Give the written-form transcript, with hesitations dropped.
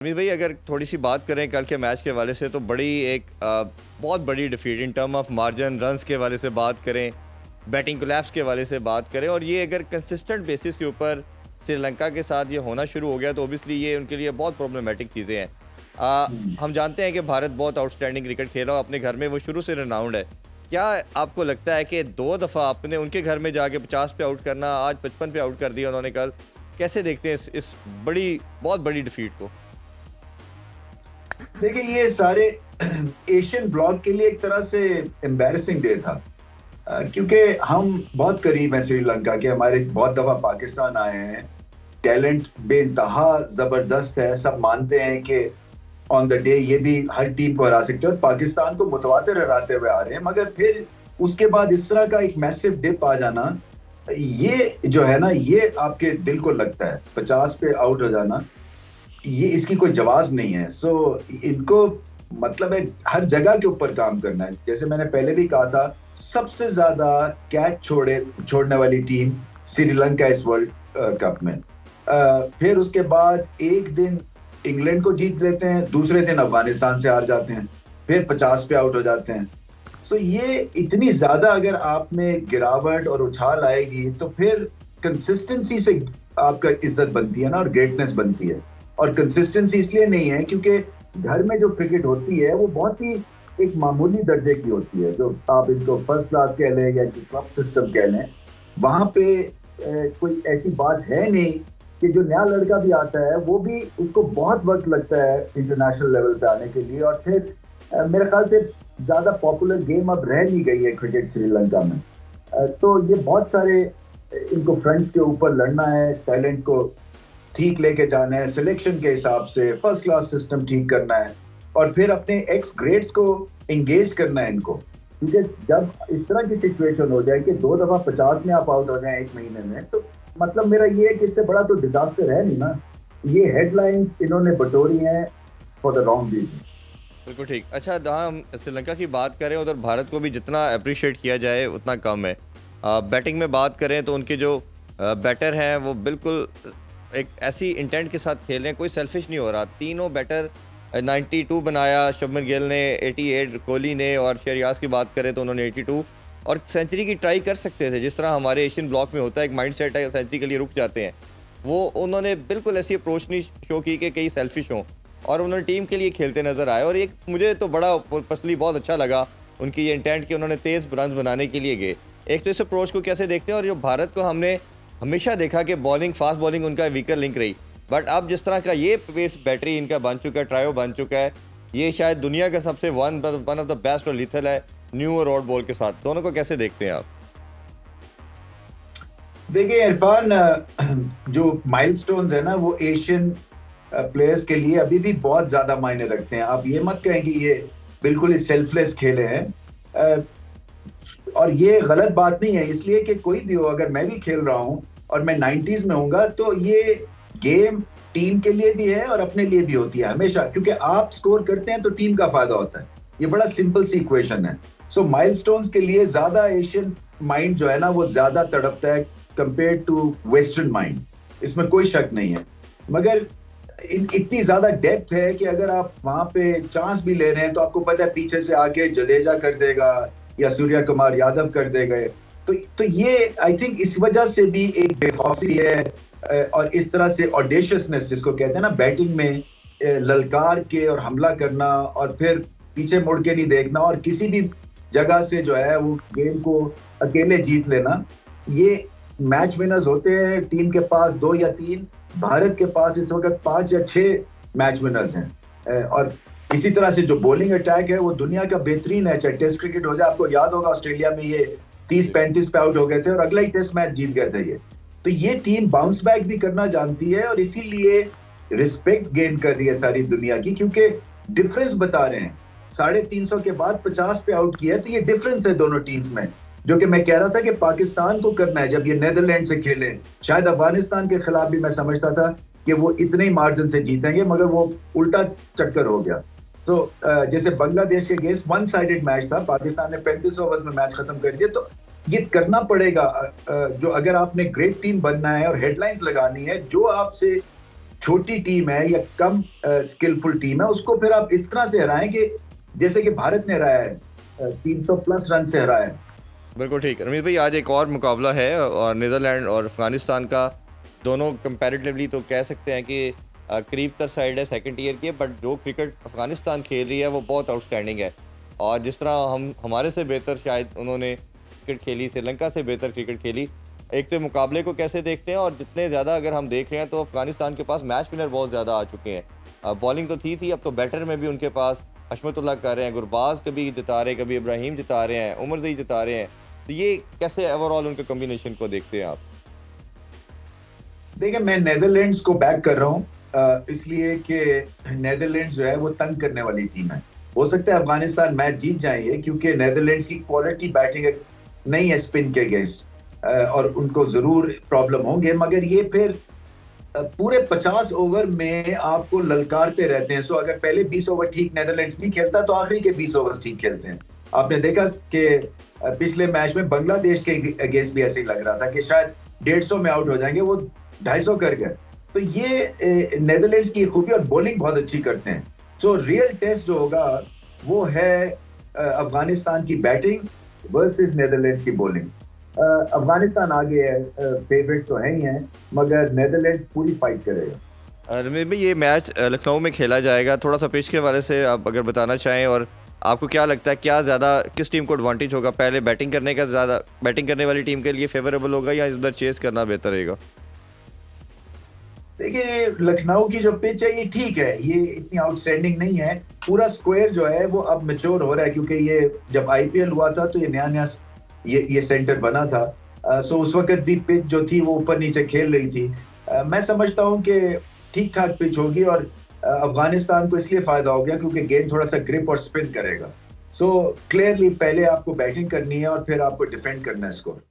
अमित भाई, अगर थोड़ी सी बात करें कल के मैच के हवाले से, तो बहुत बड़ी defeat in term of margin, runs के हवाले से बात करें, बैटिंग कोलैप्स के हवाले से बात करें, और ये अगर कंसिस्टेंट बेसिस के ऊपर श्रीलंका के साथ ये होना शुरू हो गया तो ओबियसली ये उनके लिए बहुत प्रॉब्लमेटिक चीज़ें हैं। हम जानते हैं कि भारत बहुत आउटस्टैंडिंग क्रिकेट खेला और अपने घर में वो शुरू से रिनाउंड है। क्या आपको लगता है कि 2 दफ़ा आपने उनके घर में जाके 50 पे आउट करना, आज 55 पे आउट कर दिया उन्होंने कल, कैसे देखते हैं इस बहुत बड़ी डिफीट को? देखिए, ये सारे एशियन ब्लॉक के लिए एक तरह से एम्बैरेसिंग डे था, क्योंकि हम बहुत करीब हैं श्रीलंका के। हमारे बहुत दफा पाकिस्तान आए हैं, टैलेंट बेइंतहा जबरदस्त है, सब मानते हैं कि ऑन द डे ये भी हर टीम को हरा सकते हैं और पाकिस्तान को मुतवातिर हराते हुए आ रहे हैं। मगर फिर उसके बाद इस तरह का एक मैसिव डिप आ जाना, ये जो है ना, ये आपके दिल को लगता है। 50 पे आउट हो जाना, ये इसकी कोई जवाब नहीं है। सो इनको मतलब है हर जगह के ऊपर काम करना है। जैसे मैंने पहले भी कहा था, सबसे ज्यादा कैच छोड़ने वाली टीम श्रीलंका इस वर्ल्ड कप में। फिर उसके बाद एक दिन इंग्लैंड को जीत लेते हैं, दूसरे दिन अफगानिस्तान से हार जाते हैं, फिर 50 पे आउट हो जाते हैं। सो ये इतनी ज्यादा अगर आप में गिरावट और उछाल आएगी तो फिर कंसिस्टेंसी से आपका इज्जत बनती है ना, और ग्रेटनेस बनती है। और कंसिस्टेंसी इसलिए नहीं है क्योंकि घर में जो क्रिकेट होती है वो बहुत ही एक मामूली दर्जे की होती है, जो आप इनको फर्स्ट क्लास कह लें या क्लब सिस्टम कह लें। वहाँ पे कोई ऐसी बात है नहीं कि जो नया लड़का भी आता है वो भी उसको बहुत वक्त लगता है इंटरनेशनल लेवल पे आने के लिए। और फिर मेरे ख्याल से ज़्यादा पॉपुलर गेम अब रह नहीं गई है क्रिकेट श्रीलंका में। तो ये बहुत सारे इनको फ्रंट्स के ऊपर लड़ना है, टैलेंट को ठीक लेके जाना है, सिलेक्शन के हिसाब से फर्स्ट क्लास सिस्टम ठीक करना है, और फिर अपने एक्स ग्रेड्स को एंगेज करना है इनको। क्योंकि जब इस तरह की सिचुएशन हो जाए कि 2 दफा 50 में आप आउट हो जाए एक महीने में, तो मतलब मेरा ये है कि इससे बड़ा तो डिजास्टर है नहीं ना। ये हेडलाइंस इन्होंने बटोरी हैं फॉर द रॉन्ग रीजन। बिल्कुल ठीक। अच्छा, जहाँ हम श्रीलंका की बात करें, उधर भारत को भी जितना अप्रिशिएट किया जाए उतना कम है। बैटिंग में बात करें तो उनके जो बैटर हैं वो बिल्कुल एक ऐसी इंटेंट के साथ खेल रहे हैं, कोई सेल्फिश नहीं हो रहा। तीनों बैटर 92 बनाया, शुभमन गिल ने 88, कोहली ने, और शहरियाज की बात करें तो उन्होंने 82, और सेंचुरी की ट्राई कर सकते थे। जिस तरह हमारे एशियन ब्लॉक में होता है, एक माइंड सेट है, सेंचुरी के लिए रुक जाते हैं। वो उन्होंने बिल्कुल ऐसी अप्रोच नहीं शो की कि कई सेल्फिश हों, और उन्होंने टीम के लिए खेलते नज़र आए। और एक मुझे तो बड़ा पर्सनली बहुत अच्छा लगा उनकी ये इंटेंट कि उन्होंने तेज़ रन बनाने के लिए गए। एक तो इस अप्रोच को कैसे देखते हैं, और जो भारत को हमने हमेशा देखा कि फास्ट बॉलिंग उनका वीकर लिंक रही, बट अब जिस तरह का ये पेस बैटरी इनका बन चुका है, ट्रायो बन चुका है, ये शायद दुनिया का सबसे वन ऑफ द बेस्ट और लिथल है न्यू और ओल्ड बॉल के साथ। दोनों को कैसे देखते हैं आप? देखिए इरफान, जो माइलस्टोन्स है ना, वो एशियन प्लेयर्स के लिए अभी भी बहुत ज्यादा मायने रखते हैं। आप ये मत कहें कि ये बिल्कुल ही सेल्फलेस खेले हैं, और ये गलत बात नहीं है। इसलिए कि कोई भी हो, अगर मैं भी खेल रहा हूं और मैं 90s में होऊंगा, तो ये गेम टीम के लिए भी है और अपने लिए भी होती है हमेशा, क्योंकि आप स्कोर करते हैं तो टीम का फायदा होता है। ये बड़ा सिंपल सी इक्वेशन है। सो माइलस्टोन्स के लिए ज्यादा एशियन माइंड जो है ना, वो ज्यादा तड़पता है कंपेयर टू वेस्टर्न माइंड, इसमें कोई शक नहीं है। मगर इतनी ज्यादा डेप्थ है कि अगर आप वहां पे चांस भी ले रहे हैं तो आपको पता है पीछे से आके जडेजा कर देगा या सूर्य कुमार यादव कर देगा। तो ये आई थिंक इस वजह से भी एक बेखौफी है, और इस तरह से ऑडेशियसनेस जिसको कहते हैं ना, बैटिंग में ललकार के और हमला करना और फिर पीछे मुड़ के नहीं देखना और किसी भी जगह से जो है वो गेम को अकेले जीत लेना। ये मैच विनर्स होते हैं, टीम के पास 2 या 3, भारत के पास इस वक्त 5 या 6 मैच विनर्स हैं। और इसी तरह से जो बॉलिंग अटैक है वो दुनिया का बेहतरीन है। चाहे टेस्ट क्रिकेट हो जाए, आपको याद होगा ऑस्ट्रेलिया में ये 30-35 पे आउट हो गए थे और अगला ही टेस्ट मैच जीत गए थे ये। तो ये टीम बाउंस बैक भी करना जानती है और इसीलिए रिस्पेक्ट गेन कर रही है सारी दुनिया की, क्योंकि डिफरेंस बता रहे हैं। 350 के बाद 50 पे आउट किया है, तो ये डिफरेंस है दोनों टीम्स में, जो कि मैं कह रहा था कि पाकिस्तान को करना है जब ये नीदरलैंड से खेले। शायद अफगानिस्तान के खिलाफ भी मैं समझता था कि वो इतने ही मार्जिन से जीतेंगे, मगर वो उल्टा चक्कर हो गया। तो जैसे बांग्लादेश के अगेंस्ट 1 साइडेड मैच था, पाकिस्तान ने 35 ओवर्स में मैच खत्म कर दिया। तो ये करना पड़ेगा, जो अगर आपने ग्रेट टीम बनना है और हेडलाइंस लगानी है, जो आपसे छोटी टीम है या कम स्किलफुल टीम है, उसको फिर आप इस तरह से हराएं कि जैसे कि भारत ने हराया है, 300 प्लस रन से हराया है। बिल्कुल ठीक। रमीज भाई, आज एक और मुकाबला है और नीदरलैंड और अफगानिस्तान का। दोनों कंपैरेटिवली तो कह सकते हैं कि करीब तर साइड है सेकंड ईयर की, बट जो क्रिकेट अफगानिस्तान खेल रही है वो बहुत आउटस्टैंडिंग है। और जिस तरह हमारे से बेहतर शायद उन्होंने क्रिकेट खेली, श्रीलंका से बेहतर क्रिकेट खेली। एक तो मुकाबले को कैसे देखते हैं, और जितने ज़्यादा अगर हम देख रहे हैं तो अफगानिस्तान के पास मैच विनर बहुत ज़्यादा आ चुके हैं। बॉलिंग तो थी, अब तो बैटर में भी उनके पास हशमतुल्लाह कर रहे हैं, गुरबाज कभी जिता रहे हैं, कभी इब्राहिम जिता रहे हैं, उमर ज़ई जिता रहे हैं। तो ये कैसे ओवरऑल उनके कॉम्बिनेशन को देखते हैं आप? देखिए, मैं नेदरलैंड्स को बैक कर रहा हूँ, इसलिए कि नेदरलैंड्स जो है वो तंग करने वाली टीम है। हो सकता है अफगानिस्तान मैच जीत जाए क्योंकि नेदरलैंड्स की क्वालिटी बैटिंग नहीं है स्पिन के अगेंस्ट, और उनको जरूर प्रॉब्लम होंगे, मगर ये फिर पूरे 50 ओवर में आपको ललकारते रहते हैं। सो अगर पहले 20 ओवर ठीक नेदरलैंड्स नहीं खेलता तो आखिरी के 20 ओवर ठीक खेलते हैं। आपने देखा कि पिछले मैच में बांग्लादेश के अगेंस्ट भी ऐसे ही लग रहा था कि शायद 150 में आउट हो जाएंगे, वो 250 कर गए। तो ये नेदरलैंड्स की खूबी, और बॉलिंग बहुत अच्छी करते हैं। सो रियल टेस्ट जो होगा वो है अफगानिस्तान की बैटिंग वर्सेस नेदरलैंड्स की बॉलिंग। अफगानिस्तान आगे है, फेवरेट्स तो हैं ही हैं, मगर नेदरलैंड्स पूरी फाइट करेगा। रमीज भाई, ये मैच लखनऊ में खेला जाएगा। थोड़ा सा पिच के हवाले से आप अगर बताना चाहें, और आपको क्या लगता है क्या ज़्यादा किस टीम को एडवांटेज होगा? पहले बैटिंग करने का ज़्यादा बैटिंग करने वाली टीम के लिए फेवरेबल होगा, या इधर चेस करना बेहतर रहेगा? देखिए, लखनऊ की जो पिच है ये ठीक है, ये इतनी आउटस्टैंडिंग नहीं है। पूरा स्क्वायर जो है वो अब मैच्योर हो रहा है, क्योंकि ये जब आईपीएल हुआ था तो ये नया ये सेंटर बना था। सो उस वक्त भी पिच जो थी वो ऊपर नीचे खेल रही थी। मैं समझता हूँ कि ठीक ठाक पिच होगी, और अफगानिस्तान को इसलिए फायदा हो गया क्योंकि गेंद थोड़ा सा ग्रिप और स्पिन करेगा। सो क्लियरली पहले आपको बैटिंग करनी है और फिर आपको डिफेंड करना है स्कोर।